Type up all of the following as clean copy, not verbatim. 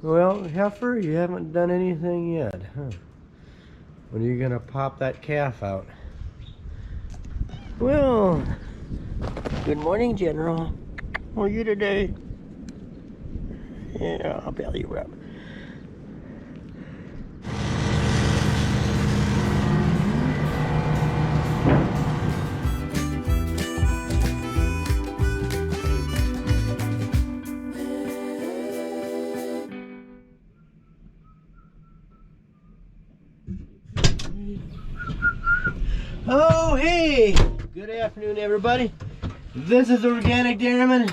Well, heifer, you haven't done anything yet, huh? When are you gonna pop that calf out? Well, good morning, General. How are you today? Yeah, I'll belly rub. Oh, hey! Good afternoon, everybody. This is Organic Dairyman,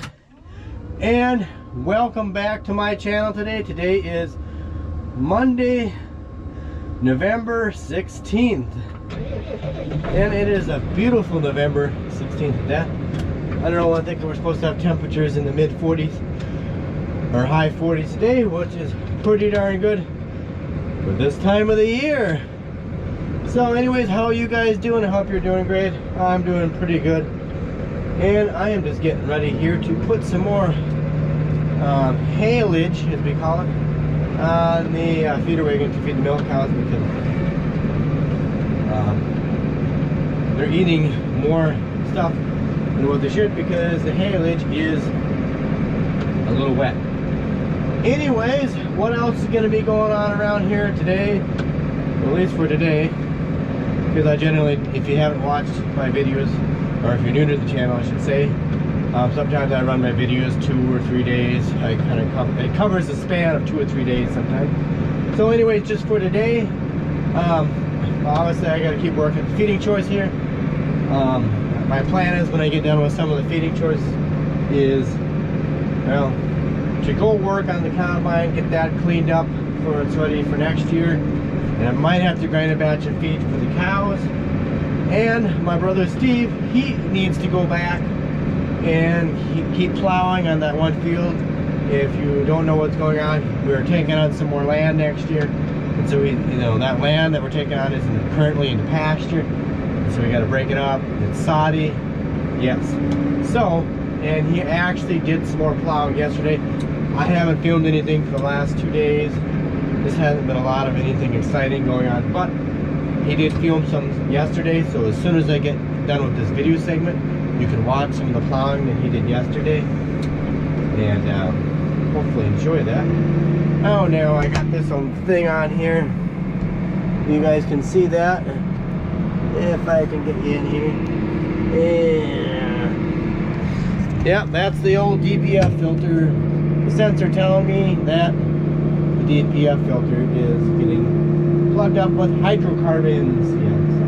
and welcome back to my channel today. Today is Monday, November 16th, and it is a beautiful November 16th. That I don't know. I think we're supposed to have temperatures in the mid 40s or high 40s today, which is pretty darn good for this time of the year. So anyways, how are you guys doing? I hope you're doing great. I'm doing pretty good. And I am just getting ready here to put some more haylage, as we call it, on the feeder wagon to feed the milk cows, because they're eating more stuff than what they should, because the haylage is a little wet. Anyways, what else is going to be going on around here today? Well, at least for today. Because I generally, if you haven't watched my videos, or if you're new to the channel, I should say, sometimes I run my videos 2 or 3 days. I kind of it covers the span of 2 or 3 days sometimes. So anyways, just for today, obviously I got to keep working feeding choice here. My plan is, when I get done with some of the feeding choice, is, well, to go work on the combine, get that cleaned up for it's ready for next year. And I might have to grind a batch of feed for the cows. And my brother Steve, he needs to go back and keep plowing on that one field. If you don't know what's going on, we're taking on some more land next year. And so that land that we're taking on is currently in pasture. So we got to break it up. It's soddy. Yes. So, and he actually did some more plowing yesterday. I haven't filmed anything for the last 2 days. This hasn't been a lot of anything exciting going on, but he did film some yesterday, so as soon as I get done with this video segment, you can watch some of the plowing that he did yesterday, and hopefully enjoy that. Oh, now I got this thing on here. You guys can see that, if I can get you in here. Yeah, that's the old DPF filter. The sensor telling me that the DPF filter is getting plugged up with hydrocarbons. Yeah, so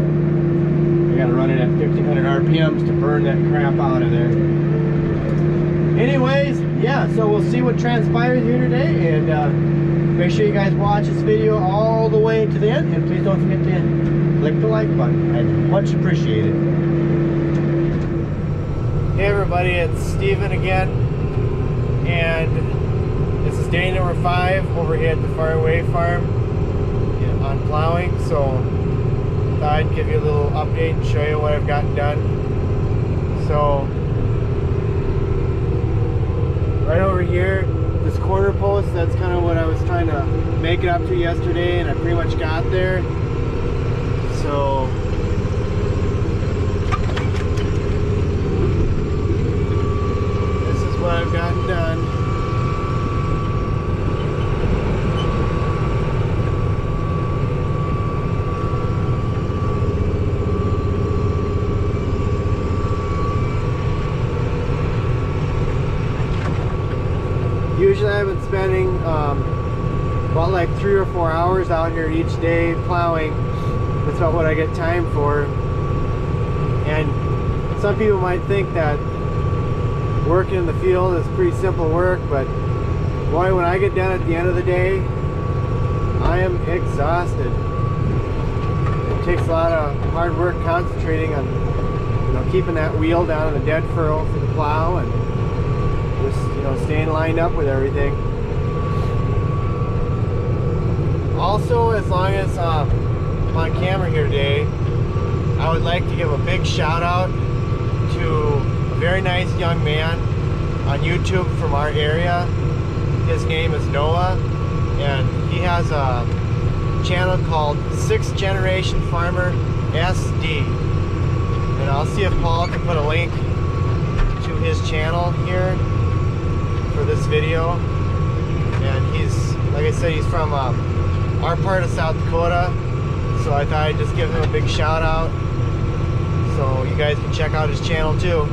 I gotta run it at 1500 RPMs to burn that crap out of there. Anyways, yeah, so we'll see what transpires here today, and make sure you guys watch this video all the way to the end, and please don't forget to click the like button. I'd much appreciate it. Hey everybody, it's Steven again, and this is day number 5 over here at the Faraway Farm on plowing. So I thought I'd give you a little update and show you what I've gotten done. So right over here, this corner post, that's kind of what I was trying to make it up to yesterday, and I pretty much got there. So this is what I've gotten done. Usually I've been spending about like 3 or 4 hours out here each day plowing. That's about what I get time for. And some people might think that working in the field is pretty simple work, but boy, when I get done at the end of the day, I am exhausted. It takes a lot of hard work concentrating on, keeping that wheel down in the dead furrow for the plow, and just, staying lined up with everything. Also, as long as I'm on camera here today, I would like to give a big shout out to a very nice young man on YouTube from our area. His name is Noah, and he has a channel called GenerationFarmer SD, and I'll see if Paul can put a link to his channel here for this video. And he's, like I said, he's from our part of South Dakota, so I thought I'd just give him a big shout out so you guys can check out his channel too.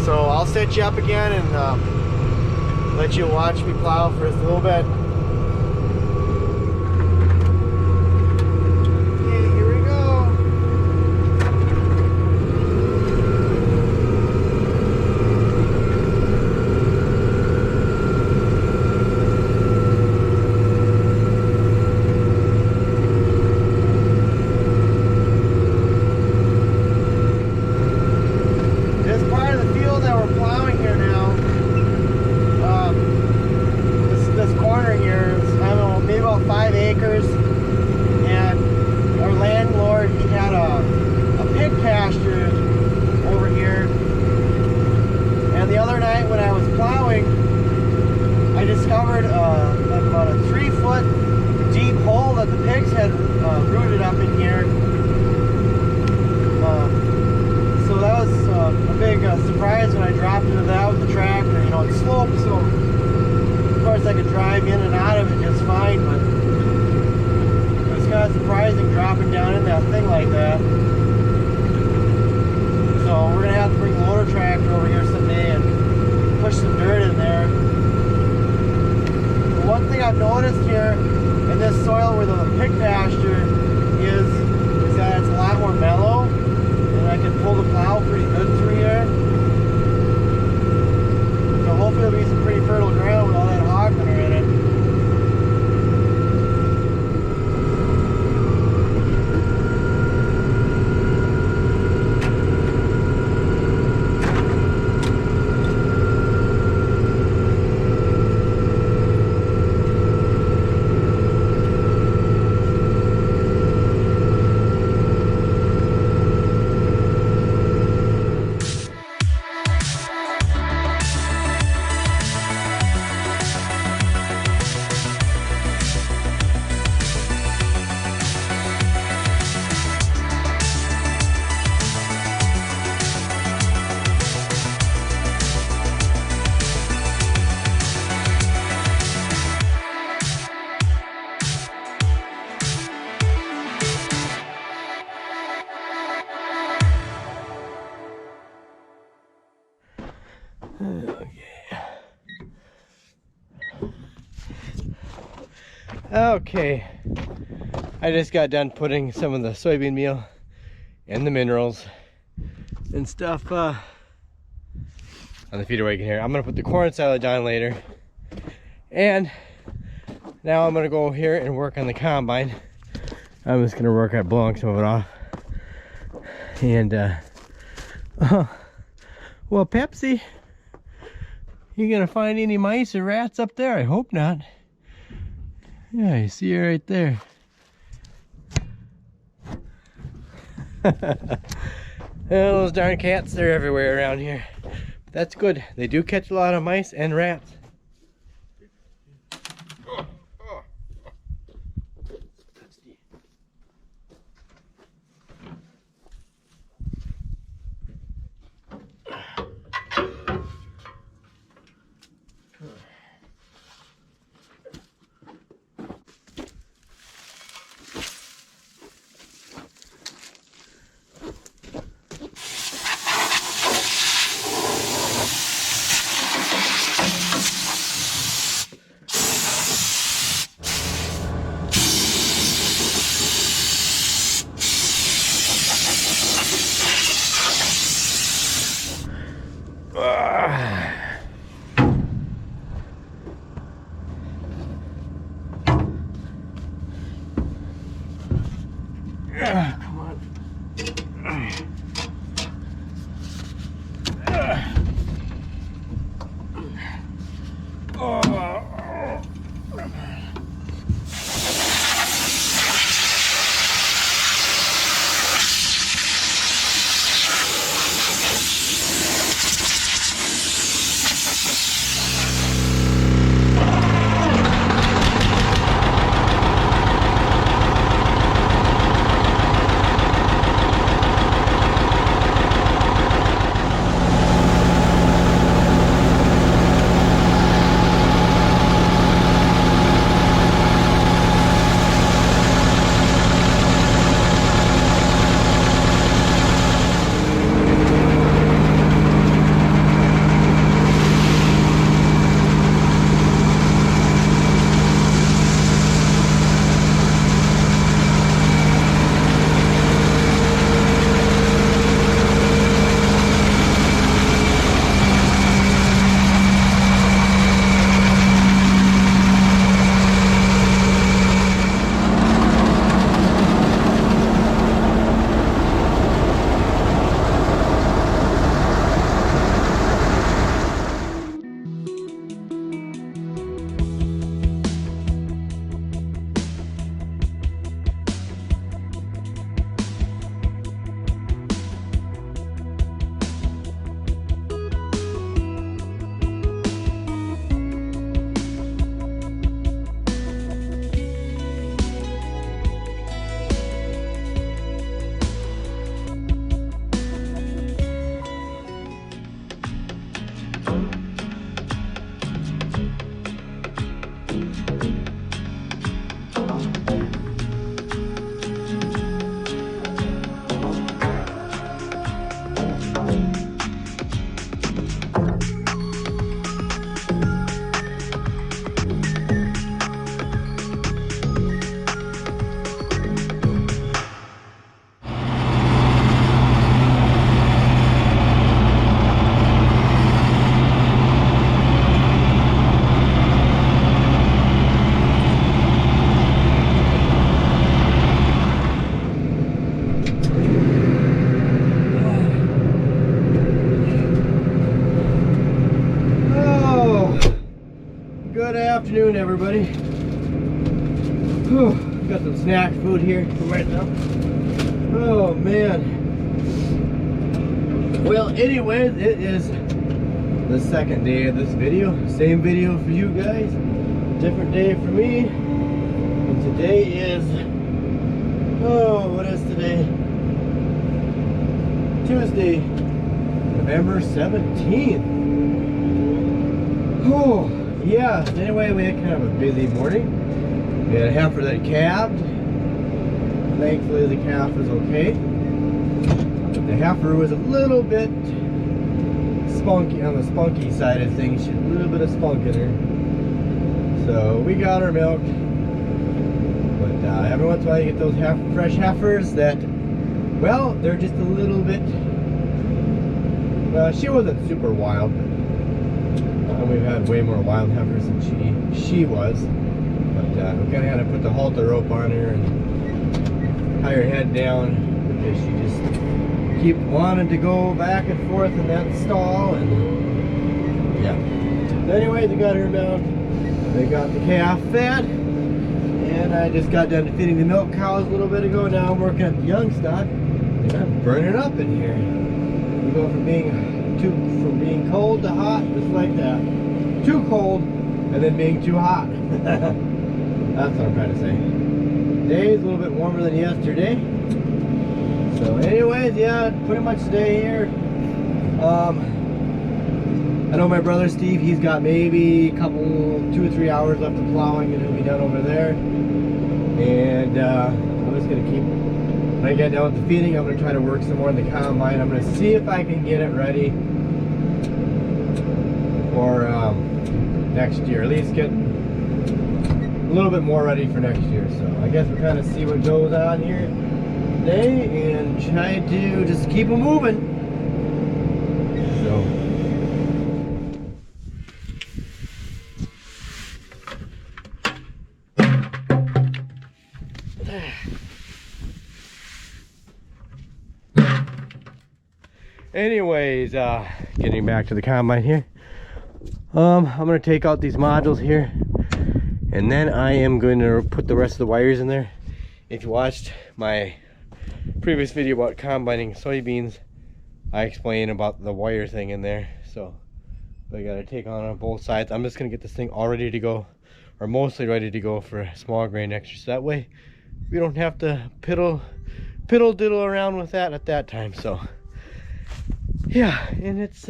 So I'll set you up again and let you watch me plow for just a little bit. Okay, here we go. About a 3-foot deep hole that the pigs had rooted up in here. So that was a big surprise when I dropped into that with the tractor. You know, it sloped, so of course I could drive in and out of it just fine, but it was kind of surprising dropping down in that thing like that. So we're going to have to bring the loader tractor over here someday and push some dirt in there. One thing I've noticed here in this soil where the pig pasture is that it's a lot more mellow, and I can pull the plow pretty good through here. So hopefully there'll be some pretty fertile ground with all that hog manure in it. Okay, I just got done putting some of the soybean meal and the minerals and stuff on the feeder wagon here. I'm gonna put the corn silage on later, and now I'm gonna go here and work on the combine. I'm just gonna work at blowing some of it off. And well, Pepsi, you gonna find any mice or rats up there? I hope not. Yeah, you see her right there. Those darn cats, they're everywhere around here. But that's good. They do catch a lot of mice and rats. Come on. Good afternoon, everybody. Whew, got some snack food here for myself. Oh man. Well, anyways, it is the second day of this video. Same video for you guys, different day for me. And today is, oh, what is today? Tuesday, November 17th. Oh, yeah. Anyway, we had kind of a busy morning. We had a heifer that calved. Thankfully, the calf was okay. But the heifer was a little bit spunky, on the spunky side of things. She had a little bit of spunk in her. So we got her milk. But every once in a while you get those fresh heifers that, well, they're just a little bit, well, she wasn't super wild, but we've had way more wild heifers than she was. But we kind of had to put the halter rope on her and tie her head down because she just keep wanting to go back and forth in that stall. And yeah. So anyways, we got her milk. They got the calf fed. And I just got done feeding the milk cows a little bit ago. Now I'm working at the young stock. And I'm burning up in here. We go from being cold to hot, just like that. Too cold, and then being too hot. That's what I'm trying to say. Today's a little bit warmer than yesterday. So anyways, yeah, pretty much today here. I know my brother Steve, he's got maybe a couple, 2 or 3 hours left of plowing and he'll be done over there. And I'm just gonna keep, when I get done with the feeding, I'm gonna try to work some more in the combine. I'm gonna see if I can get it ready for next year. At least get a little bit more ready for next year. So I guess we'll kind of see what goes on here today and try to just keep them moving. So anyways, getting back to the combine here. I'm gonna take out these modules here and then I am going to put the rest of the wires in there. If you watched my previous video about combining soybeans, I explained about the wire thing in there. So I gotta take on both sides. I'm just gonna get this thing all ready to go, or mostly ready to go for small grain extra, so that way we don't have to piddle diddle around with that at that time. So yeah, and it's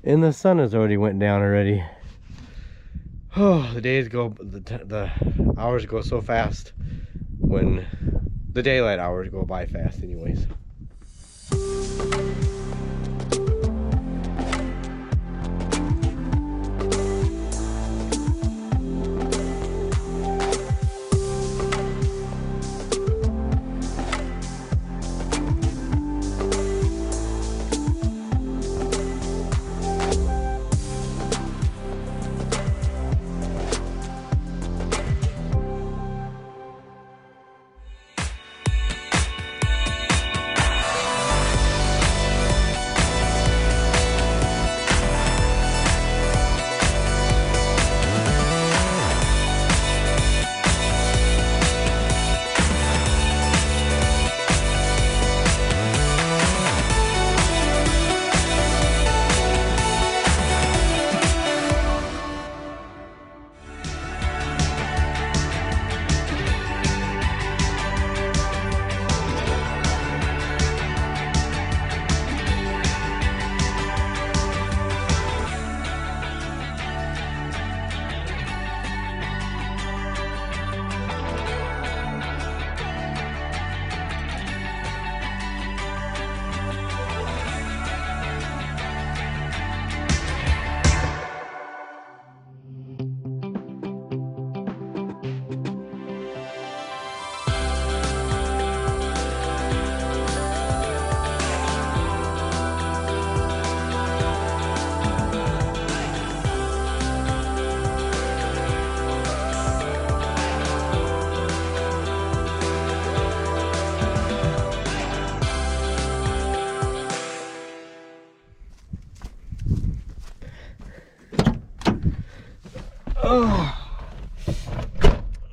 and the sun has already went down already. Oh, the days go, the hours go so fast when the daylight hours go by fast anyways. Oh,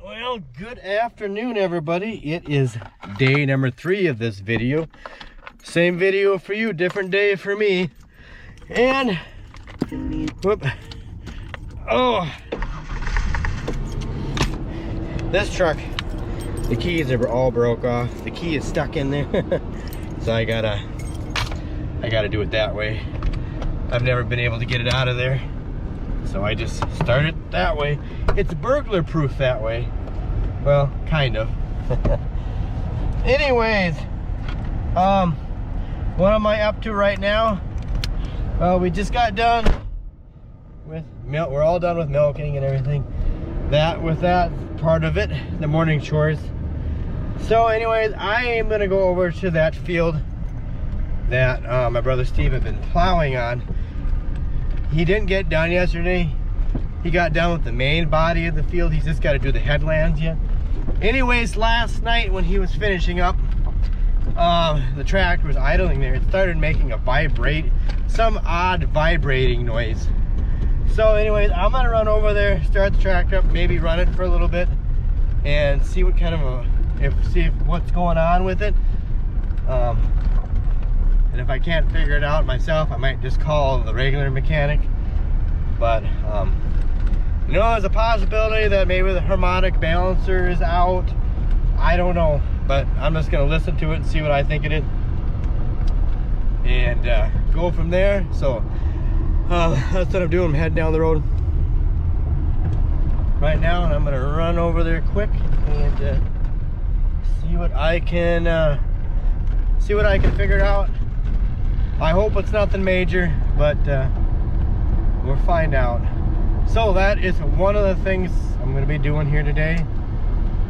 well, good afternoon, everybody. It is day number 3 of this video. Same video for you, different day for me. And whoop. Oh, this truck, the keys are all broke off. The key is stuck in there. So I gotta do it that way. I've never been able to get it out of there, so I just start it that way. It's burglar proof that way. Well, kind of. Anyways, what am I up to right now? Well, we just got done with milk. We're all done with milking and everything. With that part of it, the morning chores. So anyways, I am gonna go over to that field that my brother Steve had been plowing on. He didn't get done yesterday. He got done with the main body of the field. He's just got to do the headlands yet. Anyways, last night when he was finishing up, the tractor was idling there. It started making some odd vibrating noise. So anyways, I'm gonna run over there, start the tractor up, maybe run it for a little bit and see what kind of what's going on with it. And if I can't figure it out myself, I might just call the regular mechanic. But you know, there's a possibility that maybe the harmonic balancer is out. I don't know, but I'm just gonna listen to it and see what I think it is, and go from there. So that's what I'm doing. I'm heading down the road right now, and I'm gonna run over there quick and see what I can figure out. I hope it's nothing major, but we'll find out. So that is one of the things I'm going to be doing here today,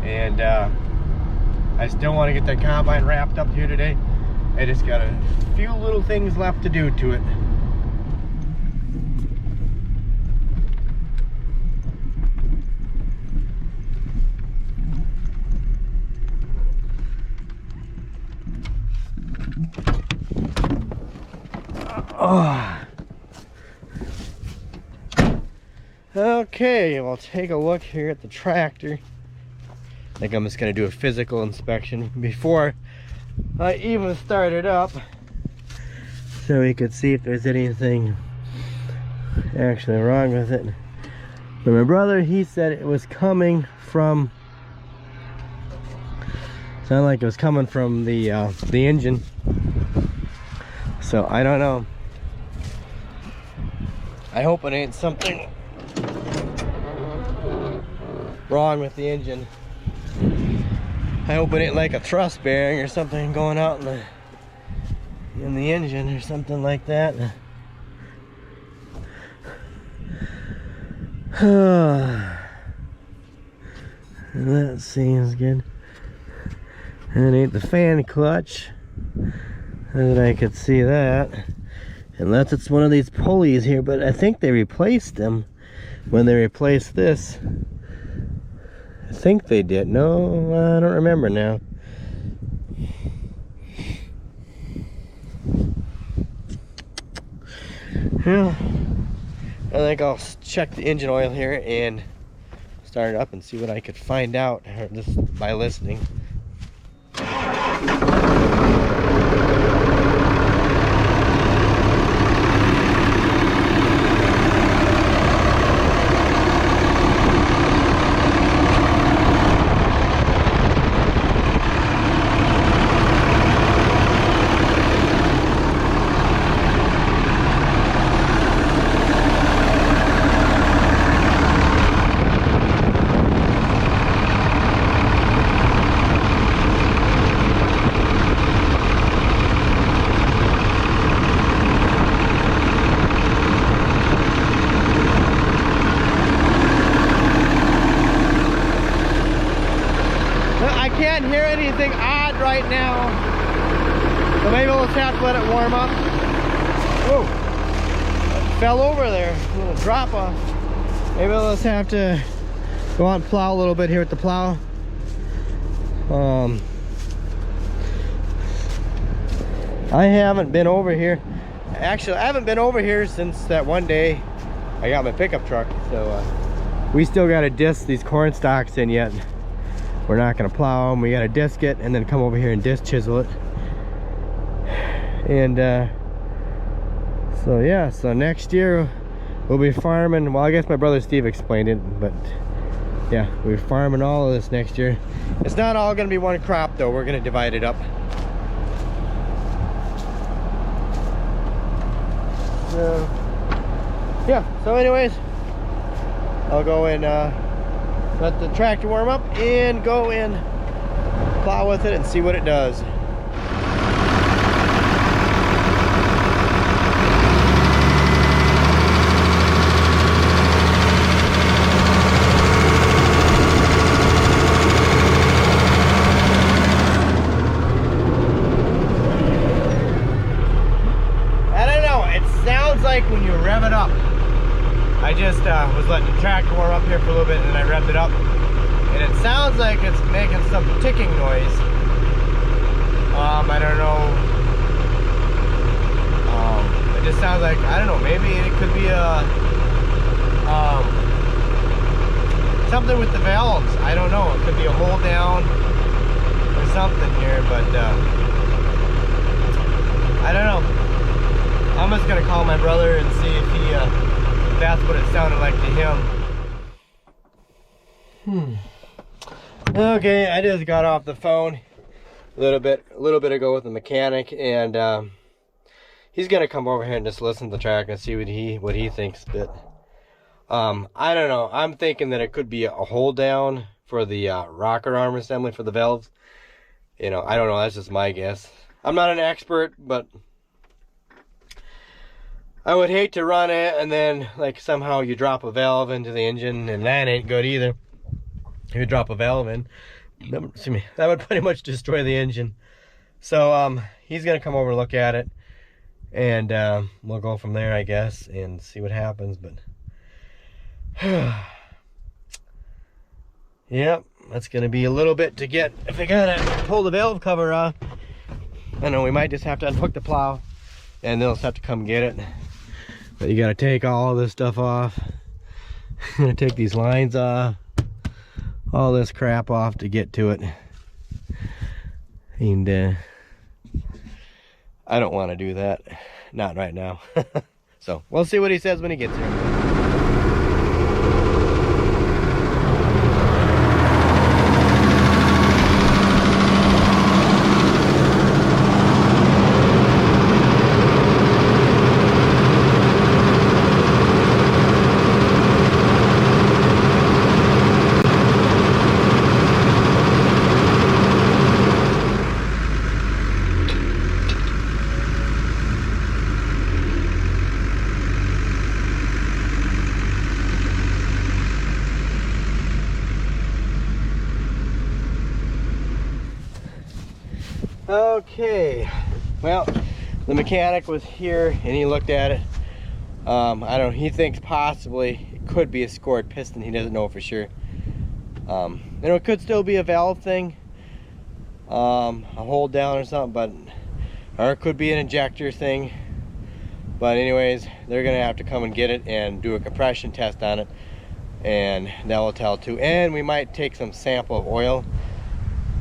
and I still want to get that combine wrapped up here today. I just got a few little things left to do to it. Oh. Okay, we'll take a look here at the tractor. I think I'm just going to do a physical inspection before I even start it up, so we could see if there's anything actually wrong with it. But my brother, he said it was coming from, sounded like it was coming from the engine. So I don't know. I hope it ain't something wrong with the engine. I hope it ain't like a thrust bearing or something going out in the engine or something like that. That seems good. That ain't the fan clutch. And I could see that. Unless it's one of these pulleys here, but I think they replaced them when they replaced this. I think they did. No, I don't remember now. Yeah, I think I'll check the engine oil here and start it up and see what I could find out just by listening. Right now, so maybe we'll just have to let it warm up. Whoa, it fell over there, a little drop off. Maybe we'll just have to go out and plow a little bit here with the plow. I haven't been over here. Actually, I haven't been over here since that one day I got my pickup truck. So we still got to disc these corn stalks in yet. We're not going to plow them. We got to disc it and then come over here and disc chisel it. And so yeah, so next year we'll be farming. Well, I guess my brother Steve explained it, but yeah, we're farming all of this next year. It's not all going to be one crop though. We're going to divide it up. So yeah, so anyways, I'll go and let the tractor warm up and go and plow with it and see what it does. I don't know, it sounds like when you rev it up. I just was letting the tractor warm up here for a little bit and then I revved it up. And it sounds like it's making some ticking noise. I don't know. It just sounds like, I don't know, maybe it could be a something with the valves. I don't know. It could be a hold down or something here, but I don't know. I'm just gonna call my brother and see if he that's what it sounded like to him. Okay, I just got off the phone a little bit ago with the mechanic, and he's gonna come over here and just listen to the track and see what he thinks. But I don't know. I'm thinking that it could be a hold down for the rocker arm assembly for the valves. You know, I don't know. That's just my guess. I'm not an expert, but I would hate to run it and then like somehow you drop a valve into the engine, and that ain't good either. If you drop a valve in, that would pretty much destroy the engine. So he's gonna come over and look at it, and we'll go from there, I guess, and see what happens. But yep, that's gonna be a little bit to get. If I gotta pull the valve cover off, I know we might just have to unhook the plow and they'll just have to come get it. But you gotta take all this stuff off. I'm gonna take these lines off, all this crap off to get to it. And I don't want to do that, not right now. So we'll see what he says when he gets here. Okay, well, the mechanic was here and he looked at it. I don't know, he thinks possibly it could be a scored piston. He doesn't know for sure. You know, it could still be a valve thing, a hold down or something, or it could be an injector thing. But anyways, they're gonna have to come and get it and do a compression test on it, and that will tell too. And we might take some sample of oil,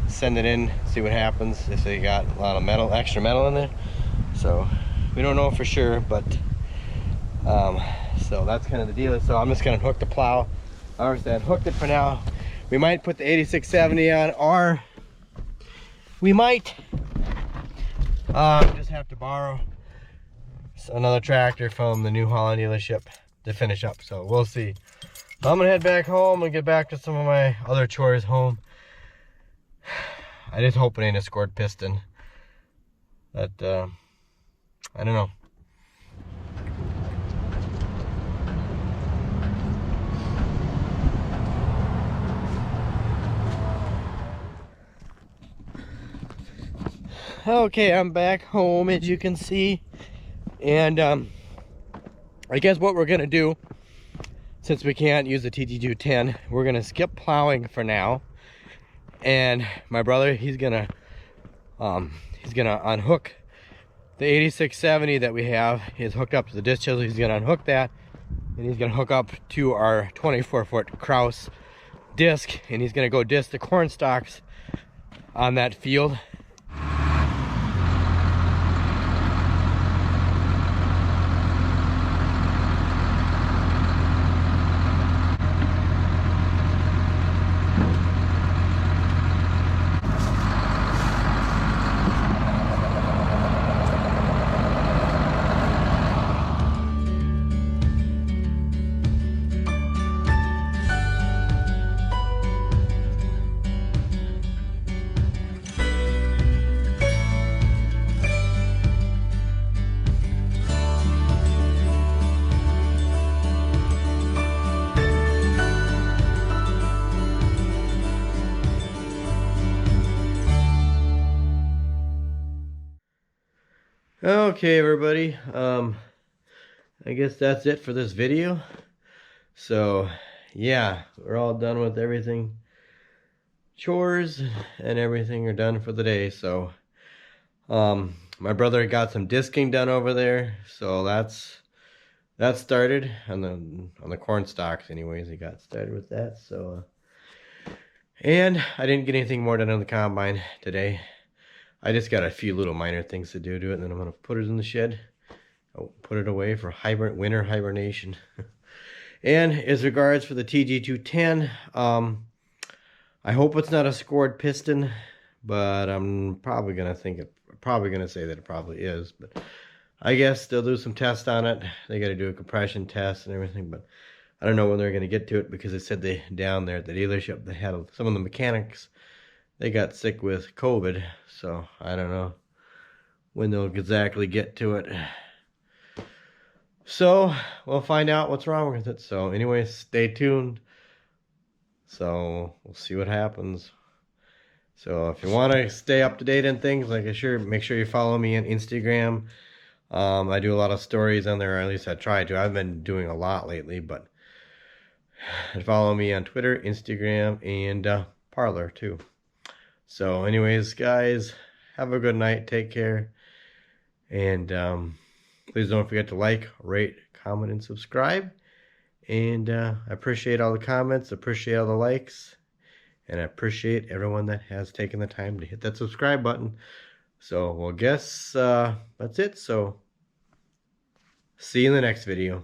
send it in, see what happens, if they got a lot of metal, extra metal in there. So we don't know for sure, but so that's kind of the deal. So I'm just gonna hook the plow. I already hooked it for now. We might put the 8670 on, or we might just have to borrow another tractor from the NewHolland dealership to finish up. So we'll see. I'm gonna head back home and get back to some of my other chores home. I just hope it ain't a scored piston. That I don't know. Okay, I'm back home, as you can see, and I guess what we're gonna do, since we can't use the TT210, we're gonna skip plowing for now. And my brother, he's gonna unhook the 8670 that we have. Is hooked up to the disc chisel. He's gonna unhook that and he's gonna hook up to our 24-foot Kraus disc, and he's gonna go disc the corn stalks on that field. Okay, everybody, I guess that's it for this video. So yeah, we're all done with everything. Chores and everything are done for the day. So my brother got some disking done over there, so that started on the corn stalks. Anyways, he got started with that. So and I didn't get anything more done on the combine today. I just got a few little minor things to do it, and then I'm gonna put it in the shed. I'll put it away for winter hibernation. And as regards for the TG210, I hope it's not a scored piston, but I'm probably gonna say that it probably is. But I guess they'll do some tests on it. They got to do a compression test and everything, but I don't know when they're gonna get to it, because they said down there at the dealership they had some of the mechanics. They got sick with COVID, so I don't know when they'll exactly get to it. So we'll find out what's wrong with it. So anyways, stay tuned. So we'll see what happens. So if you want to stay up to date on things, make sure you follow me on Instagram. I do a lot of stories on there, or at least I try to. I've been doing a lot lately, but follow me on Twitter, Instagram, and Parler too. So anyways, guys, have a good night. Take care. And please don't forget to like, rate, comment, and subscribe. And I appreciate all the comments, appreciate all the likes, and I appreciate everyone that has taken the time to hit that subscribe button. So, well, guess that's it. So, see you in the next video.